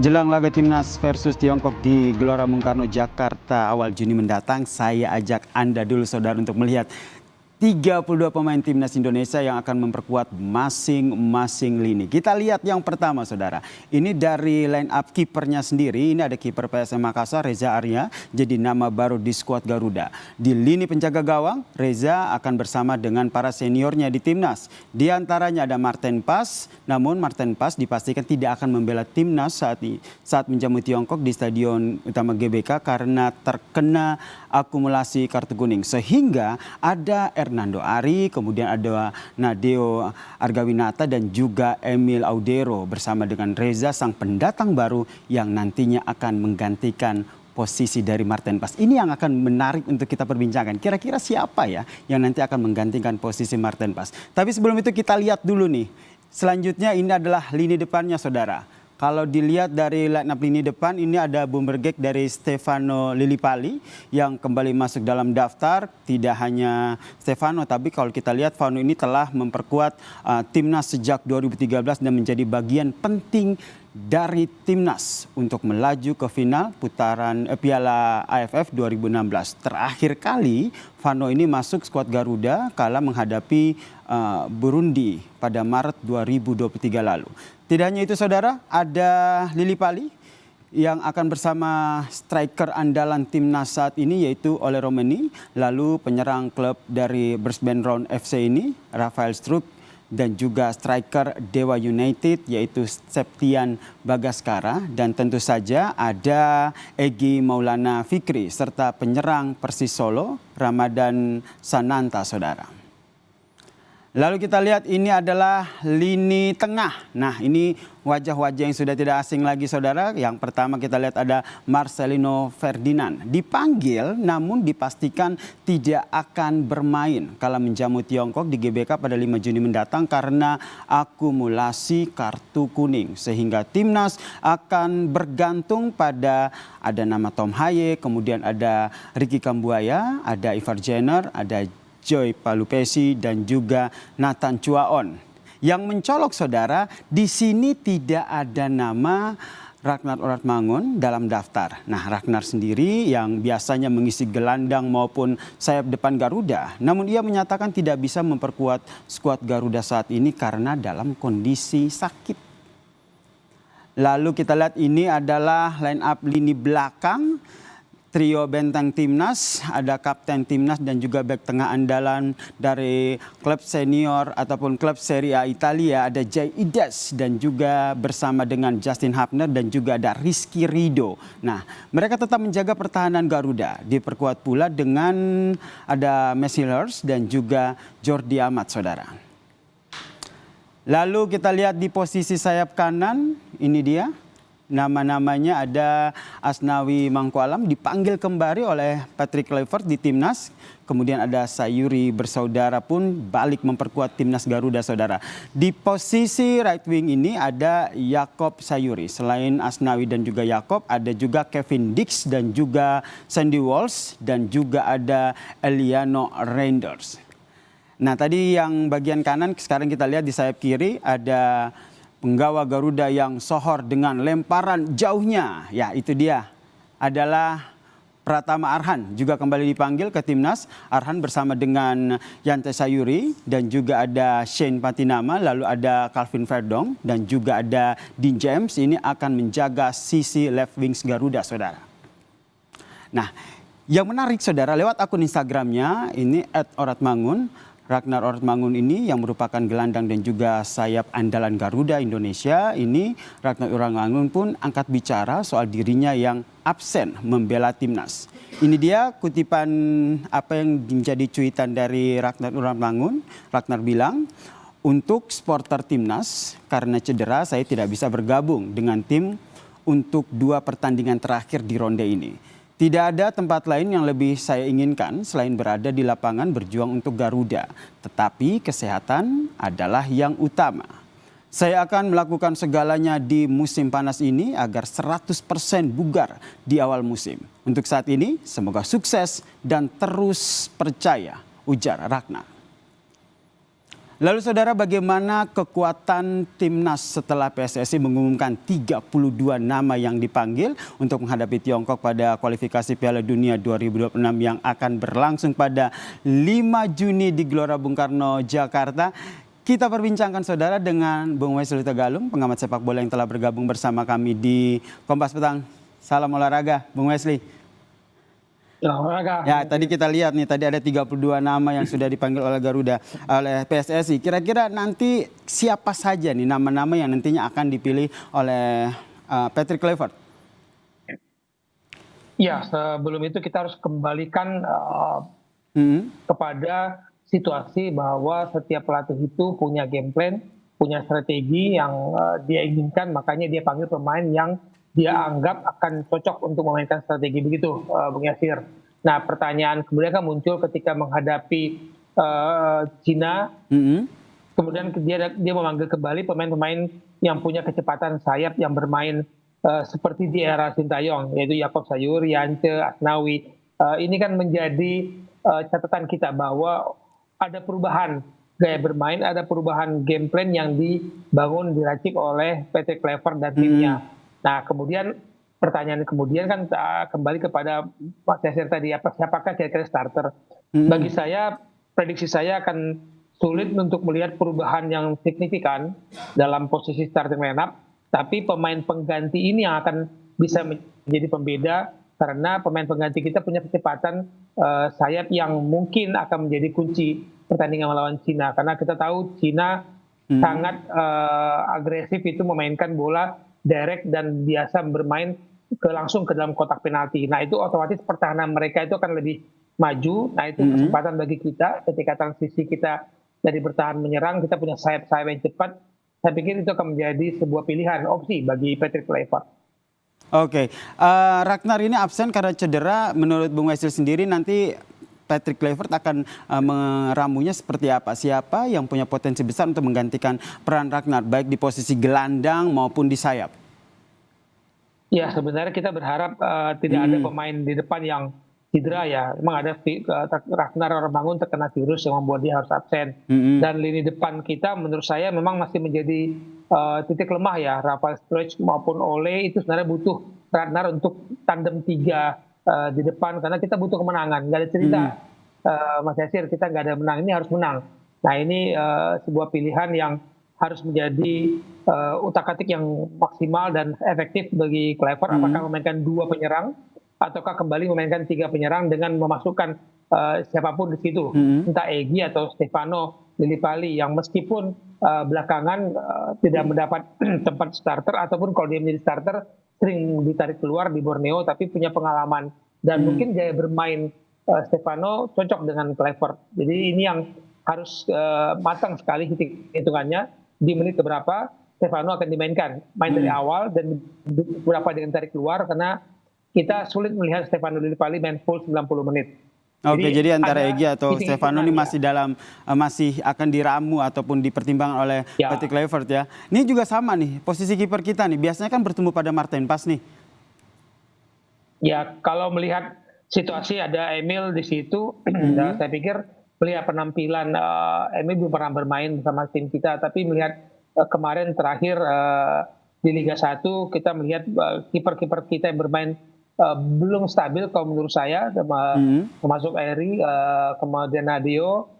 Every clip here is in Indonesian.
Jelang laga Timnas versus Tiongkok di Gelora Bung Karno, Jakarta awal Juni mendatang, saya ajak Anda dulu saudara untuk melihat 32 pemain Timnas Indonesia yang akan memperkuat masing-masing lini. Kita lihat yang pertama saudara. Ini dari line up kipernya sendiri. Ini ada kiper PSM Makassar Reza Arya, jadi nama baru di skuad Garuda. Di lini penjaga gawang, Reza akan bersama dengan para seniornya di Timnas. Di antaranya ada Marten Pas, namun Marten Pas dipastikan tidak akan membela Timnas saat menjamu Tiongkok di Stadion Utama GBK karena terkena akumulasi kartu kuning. Sehingga ada Hernando Ari, kemudian ada Nadeo Argawinata dan juga Emil Audero bersama dengan Reza sang pendatang baru yang nantinya akan menggantikan posisi dari Marten Pas. Ini yang akan menarik untuk kita perbincangkan. Kira-kira siapa ya yang nanti akan menggantikan posisi Marten Pas. Tapi sebelum itu kita lihat dulu nih. Selanjutnya ini adalah lini depannya saudara. Kalau dilihat dari line up lini depan, ini ada Bumbergek dari Stefano Lillipali yang kembali masuk dalam daftar. Tidak hanya Stefano, tapi kalau kita lihat Fano ini telah memperkuat Timnas sejak 2013 dan menjadi bagian penting dari Timnas untuk melaju ke final putaran Piala AFF 2016. Terakhir kali Fano ini masuk skuad Garuda kala menghadapi Burundi pada Maret 2023 lalu. Tidak hanya itu saudara, ada Lillipali yang akan bersama striker andalan Timnas saat ini yaitu Ole Romeni. Lalu penyerang klub dari Brisbane Roar FC ini, Rafael Struijk. Dan juga striker Dewa United yaitu Septian Bagaskara. Dan tentu saja ada Egy Maulana Fikri serta penyerang Persis Solo, Ramadan Sananta saudara. Lalu kita lihat ini adalah lini tengah. Nah ini wajah-wajah yang sudah tidak asing lagi saudara. Yang pertama kita lihat ada Marcelino Ferdinand. Dipanggil namun dipastikan tidak akan bermain kala menjamu Tiongkok di GBK pada 5 Juni mendatang karena akumulasi kartu kuning. Sehingga Timnas akan bergantung pada ada nama Tom Haye, kemudian ada Ricky Kambuaya, ada Ivar Jenner, ada Joy Palupesi dan juga Nathan Chuaon. Yang mencolok saudara, di sini tidak ada nama Ragnar Oratmangun dalam daftar. Nah, Ragnar sendiri yang biasanya mengisi gelandang maupun sayap depan Garuda. Namun ia menyatakan tidak bisa memperkuat skuad Garuda saat ini karena dalam kondisi sakit. Lalu kita lihat ini adalah line up lini belakang. Trio benteng Timnas, ada kapten Timnas dan juga bek tengah andalan dari klub senior ataupun klub Serie A Italia, ada Jay Ides dan juga bersama dengan Justin Hapner dan juga ada Rizky Ridho. Nah, mereka tetap menjaga pertahanan Garuda, diperkuat pula dengan ada Messi Hers dan juga Jordi Amat saudara. Lalu kita lihat di posisi sayap kanan, ini dia. Nama-namanya ada Asnawi Mangkualam dipanggil kembali oleh Patrick Kluivert di Timnas. Kemudian ada Sayuri bersaudara pun balik memperkuat Timnas Garuda saudara. Di posisi right wing ini ada Yakob Sayuri. Selain Asnawi dan juga Yakob ada juga Kevin Dix dan juga Sandy Walsh dan juga ada Eliano Reinders. Nah tadi yang bagian kanan sekarang kita lihat di sayap kiri ada penggawa Garuda yang sohor dengan lemparan jauhnya. Ya itu dia adalah Pratama Arhan juga kembali dipanggil ke Timnas. Arhan bersama dengan Yante Sayuri dan juga ada Shane Patinama. Lalu ada Calvin Verdong dan juga ada Dean James. Ini akan menjaga sisi left wings Garuda saudara. Nah yang menarik saudara lewat akun Instagramnya ini @oratmangun. Ragnar Oratmangun ini yang merupakan gelandang dan juga sayap andalan Garuda Indonesia. Ini Ragnar Oratmangun pun angkat bicara soal dirinya yang absen membela Timnas. Ini dia kutipan apa yang menjadi cuitan dari Ragnar Oratmangun. Ragnar bilang, untuk supporter Timnas karena cedera saya tidak bisa bergabung dengan tim untuk 2 pertandingan terakhir di ronde ini. Tidak ada tempat lain yang lebih saya inginkan selain berada di lapangan berjuang untuk Garuda. Tetapi kesehatan adalah yang utama. Saya akan melakukan segalanya di musim panas ini agar 100% bugar di awal musim. Untuk saat ini semoga sukses dan terus percaya, ujar Ragnar. Lalu saudara, bagaimana kekuatan timnas setelah PSSI mengumumkan 32 nama yang dipanggil untuk menghadapi Tiongkok pada kualifikasi Piala Dunia 2026 yang akan berlangsung pada 5 Juni di Gelora Bung Karno, Jakarta. Kita perbincangkan saudara dengan Bung Wesley Tegalung, pengamat sepak bola yang telah bergabung bersama kami di Kompas Petang. Salam olahraga, Bung Wesley. Ya, tadi kita lihat nih, tadi ada 32 nama yang sudah dipanggil oleh Garuda, oleh PSSI. Kira-kira nanti siapa saja nih nama-nama yang nantinya akan dipilih oleh Patrick Kluivert? Ya, sebelum itu kita harus kembalikan kepada situasi bahwa setiap pelatih itu punya game plan, punya strategi yang dia inginkan, makanya dia panggil pemain yang dia anggap akan cocok untuk memainkan strategi begitu, Bung Yasir. Nah, pertanyaan kemudian kan muncul ketika menghadapi Cina, kemudian dia memanggil kembali pemain-pemain yang punya kecepatan sayap yang bermain seperti di era Sintayong, yaitu Yaakob Sayur, Yance, Asnawi. Ini kan menjadi catatan kita bahwa ada perubahan gaya bermain, ada perubahan game plan yang dibangun, diracik oleh PT Kluivert dan timnya. Nah, kemudian pertanyaan kemudian kan kembali kepada Mas Yasir tadi, siapakah kira-kira starter? Bagi saya, prediksi saya akan sulit untuk melihat perubahan yang signifikan dalam posisi starting lineup, tapi pemain pengganti ini yang akan bisa menjadi pembeda karena pemain pengganti kita punya kecepatan sayap yang mungkin akan menjadi kunci pertandingan melawan Cina, karena kita tahu Cina sangat agresif itu memainkan bola direct dan biasa bermain langsung ke dalam kotak penalti. Nah, itu otomatis pertahanan mereka itu akan lebih maju. Nah, itu kesempatan bagi kita ketika transisi kita dari bertahan menyerang, kita punya sayap-sayap yang cepat. Saya pikir itu akan menjadi sebuah pilihan, opsi bagi Patrick Kluivert. Oke, Ragnar ini absen karena cedera. Menurut Bung Wesley sendiri nanti Patrick Kluivert akan meramunya seperti apa? Siapa yang punya potensi besar untuk menggantikan peran Ragnar, baik di posisi gelandang maupun di sayap? Ya, sebenarnya kita berharap tidak ada pemain di depan yang cedera ya. Memang ada Ragnar Orbangun terkena virus yang membuat dia harus absen. Dan lini depan kita menurut saya memang masih menjadi titik lemah ya. Rafael Struijk maupun Ole itu sebenarnya butuh Ragnar untuk tandem 3 di depan, karena kita butuh kemenangan. Nggak ada cerita Mas Yasir, kita nggak ada menang, ini harus menang. Nah, ini sebuah pilihan yang harus menjadi utak-atik yang maksimal dan efektif bagi Kluivert. Apakah memainkan 2 penyerang ataukah kembali memainkan 3 penyerang dengan memasukkan siapapun di situ, entah Egy atau Stefano Lillipali yang meskipun belakangan tidak mendapat tempat starter, ataupun kalau dia menjadi starter sering ditarik keluar di Borneo, tapi punya pengalaman dan mungkin gaya bermain Stefano cocok dengan Kluivert. Jadi ini yang harus matang sekali hitungannya di menit keberapa Stefano akan dimainkan, main dari awal dan berapa dengan tarik keluar, karena kita sulit melihat Stefano Lillipali main full 90 menit. Oke, jadi antara Egy atau Stefano ini masih akan diramu ataupun dipertimbangkan oleh Patrick Kluivert ya. Ini juga sama nih posisi kiper kita nih. Biasanya kan bertemu pada Martin Pas nih. Ya, kalau melihat situasi ada Emil di situ, saya pikir melihat penampilan Emil belum pernah bermain bersama tim kita, tapi melihat kemarin terakhir di Liga 1 kita melihat kiper-kiper kita yang bermain belum stabil kalau menurut saya, termasuk Eri, kemudian Nadeo.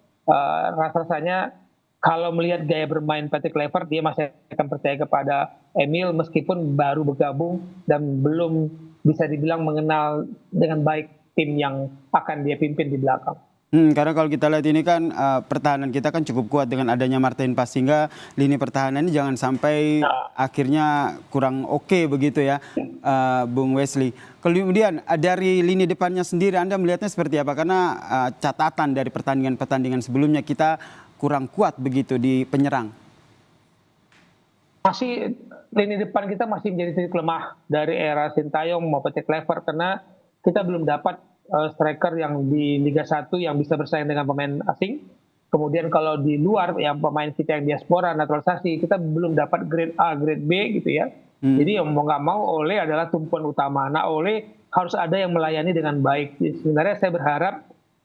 Rasanya kalau melihat gaya bermain Patrick Kluivert, dia masih akan percaya kepada Emil meskipun baru bergabung dan belum bisa dibilang mengenal dengan baik tim yang akan dia pimpin di belakang. Karena kalau kita lihat ini kan pertahanan kita kan cukup kuat dengan adanya Martin Pas, sehingga lini pertahanan ini jangan sampai akhirnya kurang oke begitu ya, Bung Wesley. Kemudian dari lini depannya sendiri Anda melihatnya seperti apa? Karena catatan dari pertandingan-pertandingan sebelumnya kita kurang kuat begitu di penyerang. Masih lini depan kita masih menjadi titik lemah dari era Sintayong maupun Kluivert, karena kita belum dapat striker yang di Liga 1 yang bisa bersaing dengan pemain asing. Kemudian kalau di luar yang pemain kita yang diaspora, naturalisasi, kita belum dapat grade A, grade B gitu ya. Jadi mau nggak mau Ole adalah tumpuan utama. Nah, Ole harus ada yang melayani dengan baik. Sebenarnya saya berharap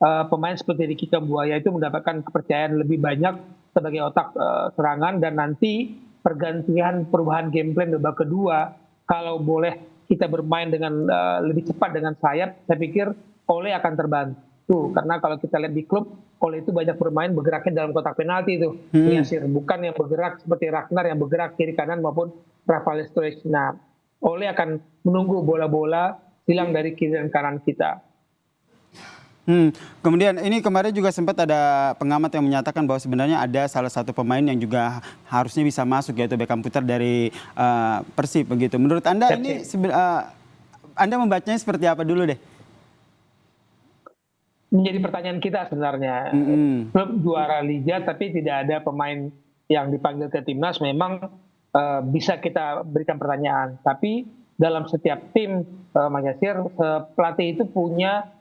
pemain seperti Ricky Kambuaya itu mendapatkan kepercayaan lebih banyak sebagai otak serangan, dan nanti pergantian perubahan game plan babak kedua, kalau boleh kita bermain dengan lebih cepat dengan sayap, saya pikir Ole akan terbantu, karena kalau kita lihat di klub, Ole itu banyak bermain bergeraknya dalam kotak penalti itu, Yasir, bukan yang bergerak seperti Ragnar yang bergerak kiri kanan maupun Rafael Struijk. Nah, Ole akan menunggu bola-bola hilang dari kiri dan kanan kita. Kemudian ini kemarin juga sempat ada pengamat yang menyatakan bahwa sebenarnya ada salah satu pemain yang juga harusnya bisa masuk, yaitu Beckham Putra dari Persib begitu. Menurut Anda ini Anda membacanya seperti apa dulu deh? Menjadi pertanyaan kita sebenarnya. Klub juara liga tapi tidak ada pemain yang dipanggil ke timnas, memang bisa kita berikan pertanyaan. Tapi dalam setiap tim, Mas Yasir, pelatih itu punya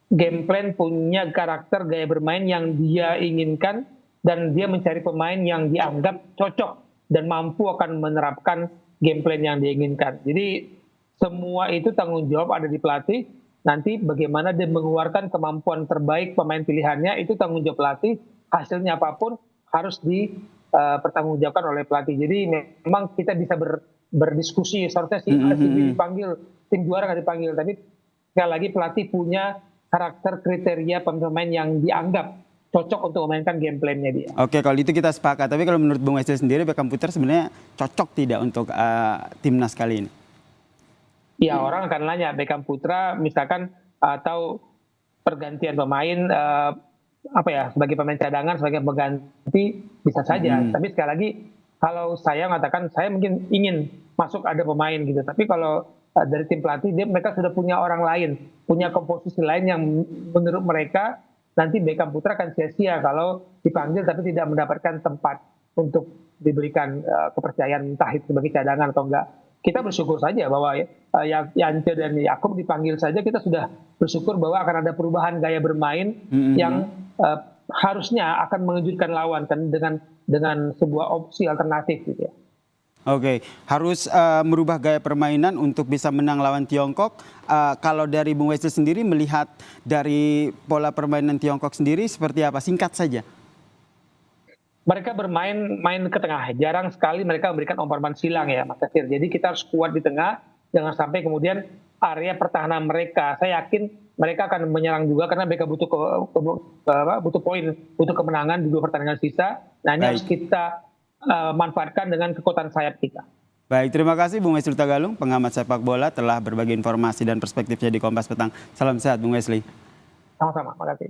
game plan, punya karakter, gaya bermain yang dia inginkan, dan dia mencari pemain yang dianggap cocok dan mampu akan menerapkan game plan yang dia inginkan. Jadi semua itu tanggung jawab ada di pelatih. Nanti bagaimana dia mengeluarkan kemampuan terbaik pemain pilihannya, itu tanggung jawab pelatih. Hasilnya apapun harus dipertanggungjawabkan oleh pelatih. Jadi memang kita bisa berdiskusi, seharusnya si dipanggil, tim juara nggak dipanggil. Tapi sekali lagi pelatih punya karakter, kriteria pemain yang dianggap cocok untuk memainkan game plan-nya dia. Oke, kalau itu kita sepakat. Tapi kalau menurut Bung Wesley sendiri, Beckham Putra sebenarnya cocok tidak untuk timnas kali ini? Ya, orang akan nanya Beckham Putra misalkan atau pergantian pemain sebagai pemain cadangan, sebagai pengganti bisa saja. Tapi sekali lagi kalau saya mengatakan saya mungkin ingin masuk ada pemain gitu. Tapi kalau dari tim pelatih, mereka sudah punya orang lain, punya komposisi lain yang menurut mereka nanti Beckham Putra akan sia-sia kalau dipanggil tapi tidak mendapatkan tempat untuk diberikan kepercayaan, entah itu sebagai cadangan atau enggak. Kita bersyukur saja bahwa Yance dan Yakub dipanggil saja, kita sudah bersyukur bahwa akan ada perubahan gaya bermain yang harusnya akan mengejutkan lawan kan dengan sebuah opsi alternatif gitu ya. Oke, harus merubah gaya permainan untuk bisa menang lawan Tiongkok. Kalau dari Bung Wesley sendiri melihat dari pola permainan Tiongkok sendiri seperti apa? Singkat saja. Mereka main ke tengah. Jarang sekali mereka memberikan umpan silang ya, Mas Yasir. Jadi kita harus kuat di tengah, jangan sampai kemudian area pertahanan mereka. Saya yakin mereka akan menyerang juga karena mereka butuh poin, butuh kemenangan di 2 pertandingan sisa. Nah, ini harus kita manfaatkan dengan kekuatan sayap kita. Baik, terima kasih Bung Wesley Tagalung, pengamat sepak bola, telah berbagi informasi dan perspektifnya di Kompas Petang. Salam sehat Bung Wesley. Sama-sama, makasih.